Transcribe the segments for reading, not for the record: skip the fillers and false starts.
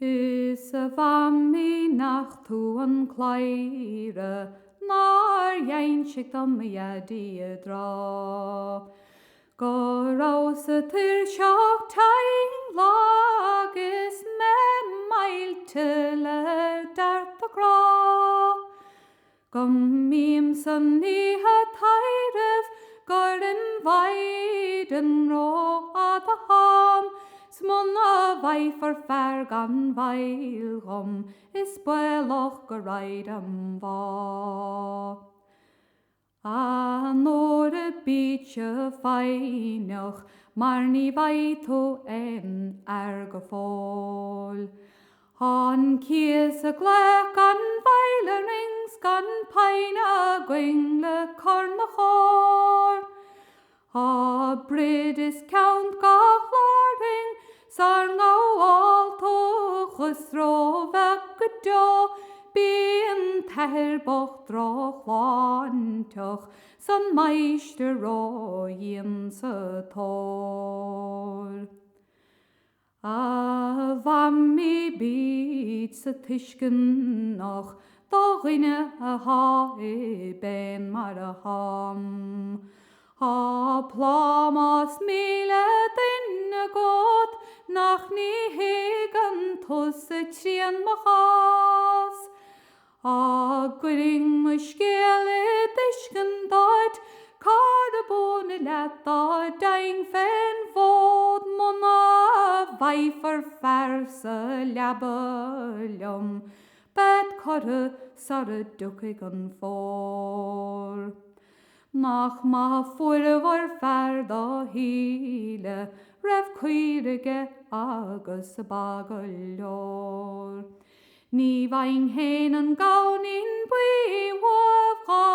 Is a bham í nach tú an chléire, nar dhéansigh dom iadí a drá. Go rás a tir seach taing lágus me mailte le dart a grá. Gom mím san níthe taireh gur an bhaid an ró ad a ham, smon a bhaifar fer gan bhail gom, is bueloch go raid am bha. A nóir a bíte faineach, mar ní bhaithó ar go fáil. An cias a glech gan bhaile rings gan pain a gwing le corn a chór. A brid is count gach lording, sar ngá tó chusró vec a do, bí an teir boch droch láintoch, san meister ró yin sa tór. A bham í bíd sa tuiscin nach, dó ghine a há I ben mar a ham. A plámas míle duine god, nach ní hig an tus a tían machas. A gring a scéile tuiscin dát, car a bóna leta daing fen fód mona bhaifar fer sa leabaliom, bed corra sar a ducaig an fór. Nach ma fuirhar fer dá híle, raibh cuirige agus a baga leor. Ní bhain hen an gaunin bui waf gá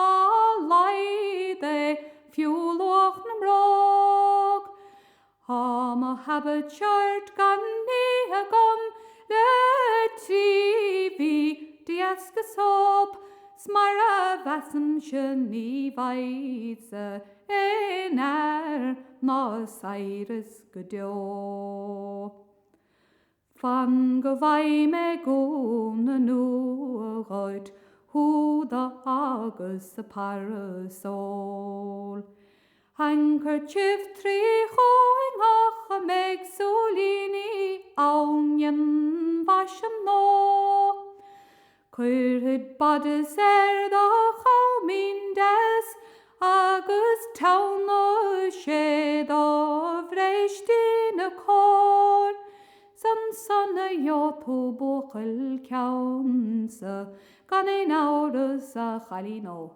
laide, fiúloch na mrog. Ha ma habit shirt gan ní a gom, le TV diasca sob, smar a vasan sin ní vaidse, ná Cyrus go dio. Fan go bhaim me gúna nuaghid, húda agus a parasol. Handkerchief trí choing ach a meg solini aunion vashan no. Cuirhid badas da chaumindes, agus taun o shed of reistin a cor. San a yoto bochel caunsa, gan ein auras a chalino.